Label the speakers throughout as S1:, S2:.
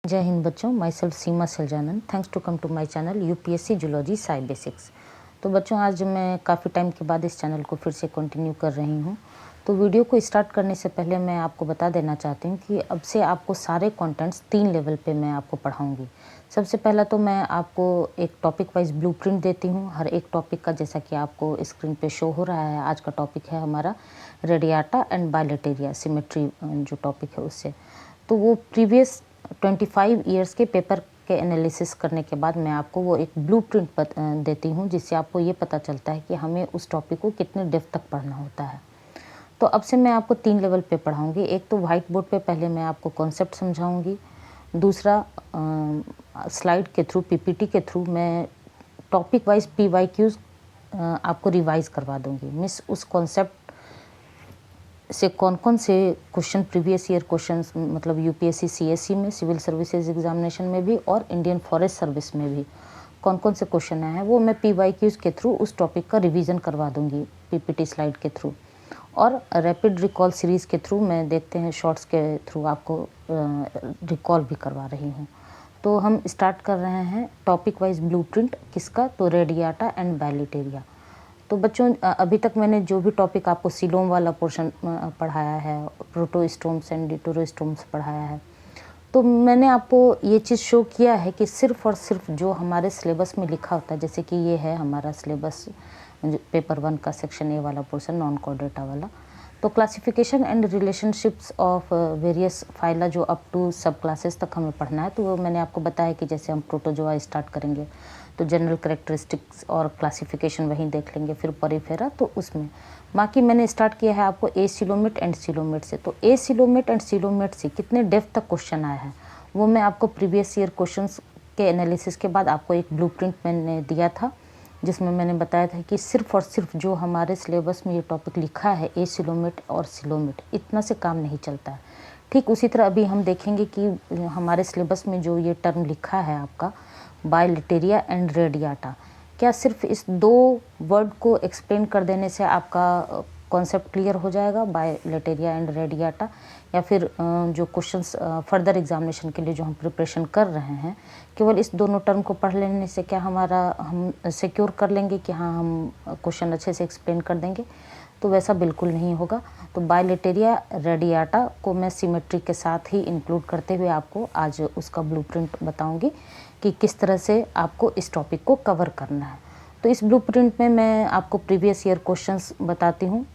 S1: जय हिंद बच्चों, myself Seema सलजानन। Thanks to come to my channel UPSC zoology Sai basics. तो बच्चों, आज मैं काफ़ी टाइम के बाद इस चैनल को फिर से कंटिन्यू कर रही हूँ। तो वीडियो को स्टार्ट करने से पहले मैं आपको बता देना चाहती हूँ कि अब से आपको सारे कंटेंट्स 3 लेवल पे मैं आपको पढ़ाऊँगी। सबसे पहला तो मैं आपको एक टॉपिक वाइज ब्लूप्रिंट देती हूँ हर एक टॉपिक का, जैसा कि आपको स्क्रीन पे शो हो रहा है। आज का टॉपिक है हमारा रेडियाटा एंड बायलेटेरिया सिमेट्री, जो टॉपिक है उससे। तो वो प्रीवियस 25 ईयर्स के पेपर के एनालिसिस करने के बाद मैं आपको वो एक ब्लूप्रिंट देती हूँ, जिससे आपको ये पता चलता है कि हमें उस टॉपिक को कितने डेप्थ तक पढ़ना होता है। तो अब से मैं आपको 3 लेवल पे पढ़ाऊँगी। एक तो वाइट बोर्ड पे पहले मैं आपको कॉन्सेप्ट समझाऊँगी। दूसरा स्लाइड के थ्रू, पीपीटी के थ्रू मैं टॉपिक वाइज PYQs आपको रिवाइज़ करवा दूँगी। मिस उस कॉन्सेप्ट से कौन कौन से क्वेश्चन प्रीवियस ईयर क्वेश्चंस, मतलब यूपीएससी सीएससी में, सिविल सर्विसेज एग्जामिनेशन में भी और इंडियन फॉरेस्ट सर्विस में भी कौन कौन से क्वेश्चन आए हैं, वो मैं PYQs के थ्रू उस टॉपिक का रिवीजन करवा दूंगी पीपीटी स्लाइड के थ्रू। और रैपिड रिकॉल सीरीज़ के थ्रू मैं देखते हैं शॉर्ट्स के थ्रू आपको रिकॉल भी करवा रही हूँ। तो हम स्टार्ट कर रहे हैं टॉपिक वाइज ब्लूप्रिंट किसका, तो रेडियाटा एंड बायलेटेरिया। तो बच्चों, अभी तक मैंने जो भी टॉपिक आपको सीलोम वाला पोर्शन पढ़ाया है, प्रोटोस्टोम्स एंड डिटोरोस्टोम्स पढ़ाया है, तो मैंने आपको ये चीज़ शो किया है कि सिर्फ और सिर्फ जो हमारे सिलेबस में लिखा होता है, जैसे कि ये है हमारा सिलेबस पेपर 1 का सेक्शन ए वाला पोर्शन, नॉन कोर डेटा वाला। तो classification and relationships of various phyla जो अप टू सब क्लासेस तक हमें पढ़ना है, तो वो मैंने आपको बताया कि जैसे हम प्रोटोजोआ स्टार्ट करेंगे तो जनरल करेक्टरिस्टिक्स और क्लासिफिकेशन वहीं देख लेंगे, फिर पॉरीफेरा, तो उसमें बाकी मैंने स्टार्ट किया है आपको एसिलोमेट एंड सिलोमेट से। तो एसिलोमेट एंड सिलोमेट से कितने डेप्थ तक क्वेश्चन आया है वो मैं आपको प्रीवियस ईयर क्वेश्चंस के एनालिसिस के बाद आपको एक ब्लूप्रिंट मैंने दिया था, जिसमें मैंने बताया था कि सिर्फ और सिर्फ जो हमारे सिलेबस में ये टॉपिक लिखा है एसिलोमेट और सिलोमेट, इतना से काम नहीं चलता है। ठीक उसी तरह अभी हम देखेंगे कि हमारे सिलेबस में जो ये टर्म लिखा है आपका बायलेटेरिया एंड रेडियाटा, क्या सिर्फ इस 2 वर्ड को एक्सप्लेन कर देने से आपका कॉन्सेप्ट क्लियर हो जाएगा, बायलेटेरिया एंड रेडियाटा, या फिर जो क्वेश्चंस फर्दर एग्जामिनेशन के लिए जो हम प्रिपरेशन कर रहे हैं, केवल इस दोनों टर्म को पढ़ लेने से क्या हम सिक्योर कर लेंगे कि हाँ हम क्वेश्चन अच्छे से एक्सप्लेन कर देंगे? तो वैसा बिल्कुल नहीं होगा। तो बायलेटेरिया रेडियाटा को मैं सिमेट्री के साथ ही इंक्लूड करते हुए आपको आज उसका ब्लूप्रिंट बताऊंगी कि किस तरह से आपको इस टॉपिक को कवर करना है। तो इस ब्लूप्रिंट में मैं आपको प्रीवियस ईयर क्वेश्चंस बताती हूँ,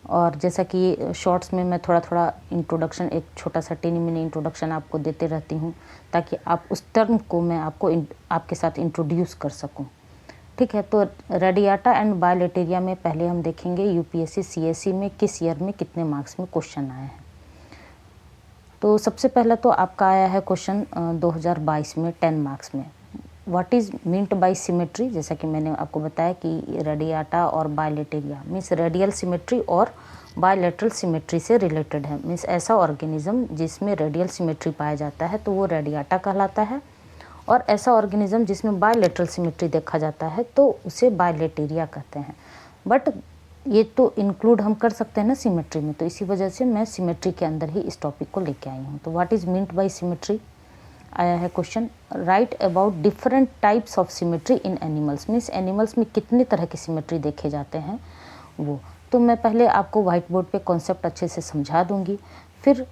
S1: और जैसा कि शॉर्ट्स में मैं थोड़ा थोड़ा इंट्रोडक्शन, एक छोटा सा टीनी मिनी इंट्रोडक्शन आपको देते रहती हूँ, ताकि आप उस टर्म को मैं आपको आपके साथ इंट्रोड्यूस कर सकूँ। ठीक है, तो रेडियाटा एंड बायलेटेरिया में पहले हम देखेंगे यूपीएससी सीएससी में किस ईयर में कितने मार्क्स में क्वेश्चन आए हैं। तो सबसे पहला तो आपका आया है क्वेश्चन 2022 में 10 मार्क्स में, what is meant by symmetry. जैसा कि मैंने आपको बताया कि रेडियाटा और बायलेटेरिया मीन्स रेडियल सिमेट्री और बायलेटरल सिमेट्री से रिलेटेड है। मीन्स ऐसा ऑर्गेनिज्म जिसमें रेडियल सिमेट्री पाया जाता है तो वो रेडियाटा कहलाता है, और ऐसा ऑर्गेनिज्म जिसमें बायलेटरल सिमेट्री देखा जाता है तो उसे बायलेटेरिया कहते हैं। बट ये तो इंक्लूड हम कर सकते हैं ना सिमेट्री में, तो इसी वजह से मैं सिमेट्री के अंदर ही इस टॉपिक को लेके आई हूँ। तो what is meant by symmetry आया है question, right about different types of symmetry in animals. Means animals में कितने तरह की सिमेट्री देखे जाते हैं वो। तो मैं पहले आपको व्हाइट बोर्ड पे कॉन्सेप्ट अच्छे से समझा दूंगी, फिर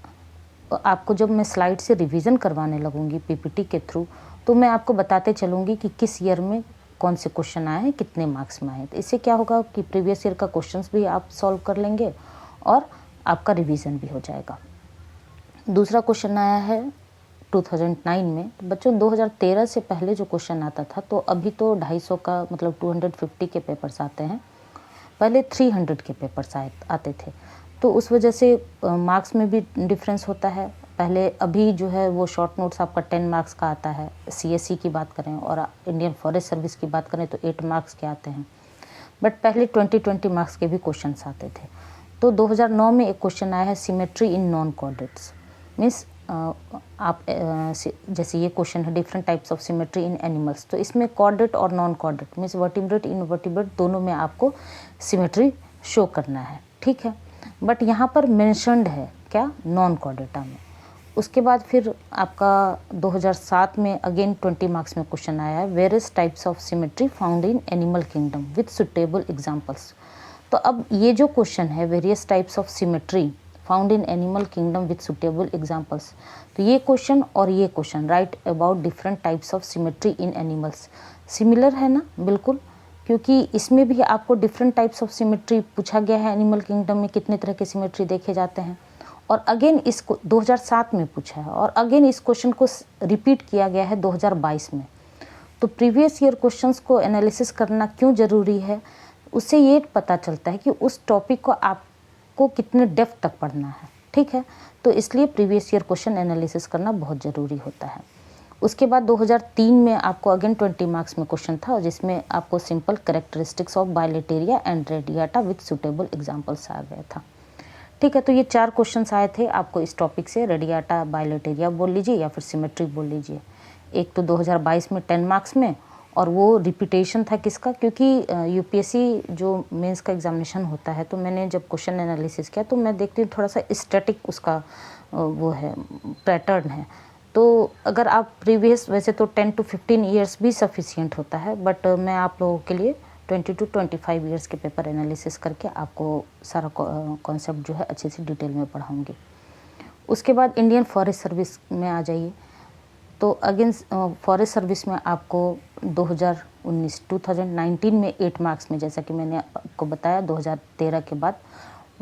S1: आपको जब मैं स्लाइड से रिवीजन करवाने लगूंगी पीपीटी के थ्रू, तो मैं आपको बताते चलूँगी कि किस ईयर में कौन से क्वेश्चन आए हैं, कितने मार्क्स में आए हैं। तो इससे क्या होगा कि प्रीवियस ईयर का क्वेश्चंस भी आप सॉल्व कर लेंगे और आपका रिवीजन भी हो जाएगा। दूसरा क्वेश्चन आया है 2009 में। तो बच्चों 2013 से पहले जो क्वेश्चन आता था, तो अभी तो 250 का मतलब 250 के पेपर्स आते हैं, पहले 300 के पेपर्स आते थे। तो उस वजह से मार्क्स में भी डिफरेंस होता है। पहले अभी जो है वो शॉर्ट नोट्स आपका 10 मार्क्स का आता है, सीएससी की बात करें, और इंडियन फॉरेस्ट सर्विस की बात करें तो 8 मार्क्स के आते हैं। बट पहले 20 मार्क्स के भी क्वेश्चन आते थे। तो 2009 में एक क्वेश्चन आया है symmetry in non chordates. Means आप जैसे ये क्वेश्चन है different types of symmetry in animals, तो इसमें कॉर्डेट और non chordate means vertebrate invertebrate दोनों में आपको सिमेट्री शो करना है। ठीक है, बट यहाँ पर मेंशन्ड है क्या, नॉन कॉर्डेटा में। उसके बाद फिर आपका 2007 में अगेन 20 मार्क्स में क्वेश्चन आया है, various types of symmetry found in animal kingdom with suitable examples. तो अब ये जो क्वेश्चन है, various types of symmetry found in animal kingdom with suitable examples, तो ये क्वेश्चन और ये question right about different types of symmetry in animals, similar है ना, बिल्कुल, क्योंकि इसमें भी आपको डिफरेंट टाइप्स ऑफ सिमेट्री पूछा गया है। एनिमल किंगडम में कितने तरह के सिमेट्री देखे जाते हैं, और अगेन इसको 2007 में पूछा है, और अगेन इस क्वेश्चन को रिपीट किया गया है 2022 में। तो प्रीवियस ईयर क्वेश्चंस को एनालिसिस करना क्यों ज़रूरी है, उससे ये पता चलता है कि उस टॉपिक को आपको कितने डेप्थ तक पढ़ना है, ठीक है। तो इसलिए प्रीवियस ईयर क्वेश्चन एनालिसिस करना बहुत ज़रूरी होता है। उसके बाद 2003 में आपको अगेन 20 मार्क्स में क्वेश्चन था, जिसमें आपको simple characteristics of bilateria and radiata with suitable examples आ गया था, ठीक है। तो ये 4 क्वेश्चंस आए थे आपको इस टॉपिक से, रेडियाटा, बाइलेटेरिया बोल लीजिए या फिर सिमेट्री बोल लीजिए। एक तो 2022 में 10 मार्क्स में, और वो रिपीटेशन था किसका, क्योंकि यूपीएससी जो मेंस का एग्जामिनेशन होता है, तो मैंने जब क्वेश्चन एनालिसिस किया तो मैं देखती हूँ थोड़ा सा स्टैटिक उसका वो है, पैटर्न है। तो अगर आप प्रीवियस, वैसे तो 10 to 15 ईयर्स भी सफिशिएंट होता है, बट मैं आप लोगों के लिए 20 to 25 ईयर्स के पेपर एनालिसिस करके आपको सारा कॉन्सेप्ट जो है अच्छे से डिटेल में पढ़ाऊँगी। उसके बाद इंडियन फॉरेस्ट सर्विस में आ जाइए। तो अगेन फॉरेस्ट सर्विस में आपको 2019 में 8 मार्क्स में, जैसा कि मैंने आपको बताया 2013 के बाद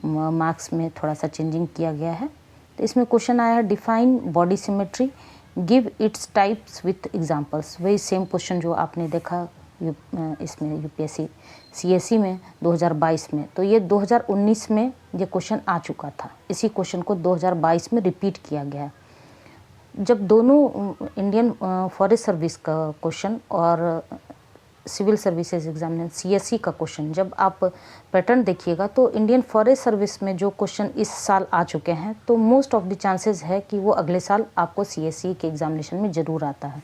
S1: मार्क्स में थोड़ा सा चेंजिंग किया गया है। तो इसमें क्वेश्चन आया है, define body symmetry, give its types with examples. वही सेम क्वेश्चन जो आपने देखा इसमें यूपीएससी सीएससी में 2022 में, तो ये 2019 में ये क्वेश्चन आ चुका था। इसी क्वेश्चन को 2022 में रिपीट किया गया है। जब दोनों इंडियन फॉरेस्ट सर्विस का क्वेश्चन और सिविल सर्विसेज एग्जामिनेशन सीएससी का क्वेश्चन, जब आप पैटर्न देखिएगा तो इंडियन फॉरेस्ट सर्विस में जो क्वेश्चन इस साल आ चुके हैं, तो मोस्ट ऑफ द चांसेस है कि वो अगले साल आपको सीएससी के एग्जामिनेशन में ज़रूर आता है।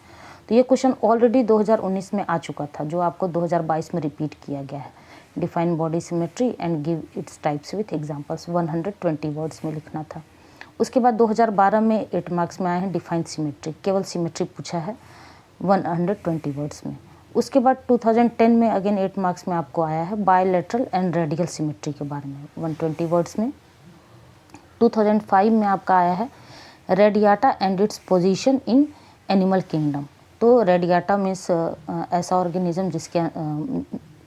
S1: तो ये क्वेश्चन ऑलरेडी 2019 में आ चुका था, जो आपको 2022 में रिपीट किया गया है। Define body symmetry and give its types with examples, 120 words में लिखना था। उसके बाद 2012 में 8 मार्क्स में आए हैं, डिफाइन सिमेट्री, केवल सिमेट्री पूछा है 120 वर्ड्स में। उसके बाद 2010 में अगेन 8 मार्क्स में आपको आया है बायलैटरल एंड रेडियल सिमेट्री के बारे में 120 वर्ड्स में। 2005 में आपका आया है radiata and its position in animal kingdom. तो रेडियाटा मीन्स ऐसा ऑर्गेनिज्म जिसके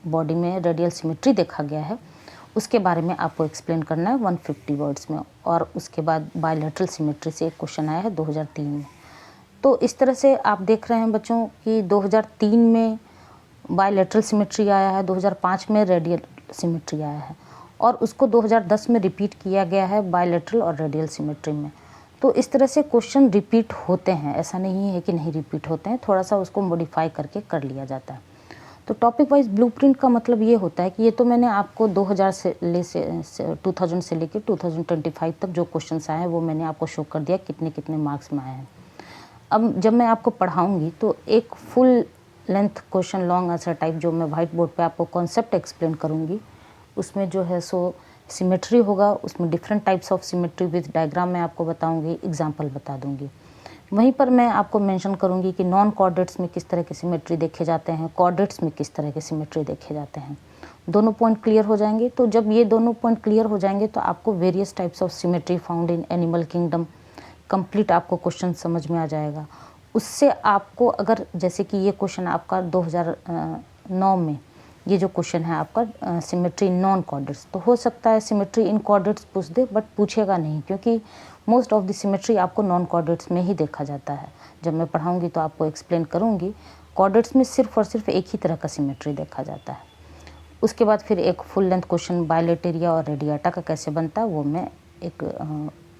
S1: बॉडी में रेडियल सिमेट्री देखा गया है, उसके बारे में आपको एक्सप्लेन करना है 150 वर्ड्स में। और उसके बाद बायलैटरल सिमेट्री से एक क्वेश्चन आया है 2003 में। तो इस तरह से आप देख रहे हैं बच्चों कि 2003 में बायलैटरल सिमेट्री आया है, 2005 में रेडियल सिमेट्री आया है, और उसको 2010 में रिपीट किया गया है बायलैटरल और रेडियल सिमेट्री में। तो इस तरह से क्वेश्चन रिपीट होते हैं, ऐसा नहीं है कि नहीं रिपीट होते हैं, थोड़ा सा उसको मॉडिफाई करके कर लिया जाता है। तो टॉपिक वाइज ब्लूप्रिंट का मतलब ये होता है कि ये तो मैंने आपको 2000 से 2000 से लेकर 2025 तक जो क्वेश्चंस आए हैं वो मैंने आपको शो कर दिया कितने कितने मार्क्स में आए हैं। अब जब मैं आपको पढ़ाऊंगी तो एक full length question long answer type जो मैं वाइट बोर्ड पे आपको कॉन्सेप्ट एक्सप्लेन करूंगी, उसमें जो है सो सिमेट्री होगा, उसमें different types of symmetry with diagram मैं आपको बताऊंगी, एग्जांपल बता दूंगी। वहीं पर मैं आपको मेंशन करूंगी कि नॉन कोऑर्डिनेट्स में किस तरह के सिमेट्री देखे जाते हैं, कोऑर्डिनेट्स में किस तरह के सिमेट्री देखे जाते हैं। दोनों पॉइंट क्लियर हो जाएंगे। तो जब ये दोनों पॉइंट क्लियर हो जाएंगे तो आपको various types of symmetry found in animal kingdom complete आपको क्वेश्चन समझ में आ जाएगा। उससे आपको अगर जैसे कि ये क्वेश्चन आपका 2009 में ये जो क्वेश्चन है आपका सिमेट्री नॉन कोऑर्डिनेट्स, तो हो सकता है सिमेट्री इन कोऑर्डिनेट्स पूछ दे, बट पूछेगा नहीं, क्योंकि मोस्ट ऑफ द सिमेट्री आपको नॉन कोऑर्डिनेट्स में ही देखा जाता है। जब मैं पढ़ाऊंगी तो आपको एक्सप्लेन करूंगी, कोऑर्डिनेट्स में सिर्फ और सिर्फ एक ही तरह का सिमेट्री देखा जाता है। उसके बाद फिर एक फुल लेंथ क्वेश्चन बायलैटेरिया और रेडियाटा का कैसे बनता है वो मैं एक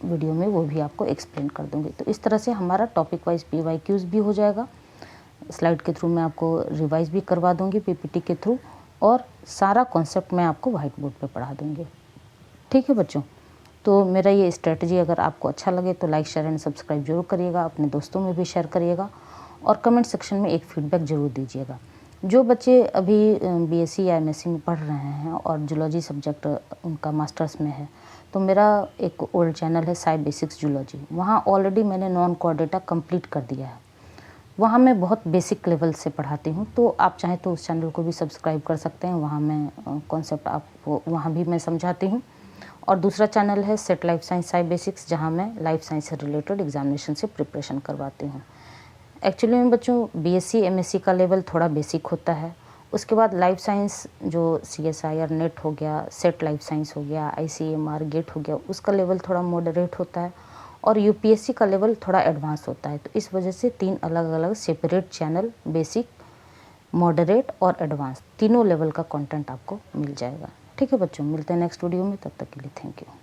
S1: वीडियो में वो भी आपको एक्सप्लेन कर दूंगी। तो इस तरह से हमारा टॉपिक वाइज PYQs भी हो जाएगा, स्लाइड के थ्रू मैं आपको रिवाइज भी करवा दूंगी PPT के थ्रू, और सारा कॉन्सेप्ट मैं आपको वाइट बोर्ड पे पढ़ा दूंगी। ठीक है बच्चों, तो मेरा ये स्ट्रेटजी अगर आपको अच्छा लगे तो लाइक शेयर एंड सब्सक्राइब जरूर करिएगा, अपने दोस्तों में भी शेयर करिएगा, और कमेंट सेक्शन में एक फीडबैक ज़रूर दीजिएगा। जो बच्चे अभी BSc या MSc में पढ़ रहे हैं और जूलॉजी सब्जेक्ट उनका मास्टर्स में है, तो मेरा एक ओल्ड चैनल है साई बेसिक्स जूलॉजी, वहाँ ऑलरेडी मैंने नॉन कोर डेटा कंप्लीट कर दिया है। वहाँ मैं बहुत बेसिक लेवल से पढ़ाती हूँ, तो आप चाहें तो उस चैनल को भी सब्सक्राइब कर सकते हैं। वहाँ मैं कॉन्सेप्ट आपको वहाँ भी मैं समझाती हूँ। और दूसरा चैनल है set life science Sai basics, जहाँ मैं लाइफ साइंस से रिलेटेड एग्जामिनेशन से प्रिपरेशन करवाती हूँ। एक्चुअली में बच्चों बीएससी एमएससी का लेवल थोड़ा बेसिक होता है, उसके बाद लाइफ साइंस जो CSIR नेट हो गया, सेट लाइफ साइंस हो गया, ICMR गेट हो गया, उसका लेवल थोड़ा मॉडरेट होता है और यूपीएससी का लेवल थोड़ा एडवांस होता है। तो इस वजह से 3 अलग अलग सेपरेट चैनल, बेसिक, मॉडरेट और एडवांस, तीनों लेवल का कंटेंट आपको मिल जाएगा। ठीक है बच्चों, मिलते हैं नेक्स्ट वीडियो में, तब तक के लिए थैंक यू।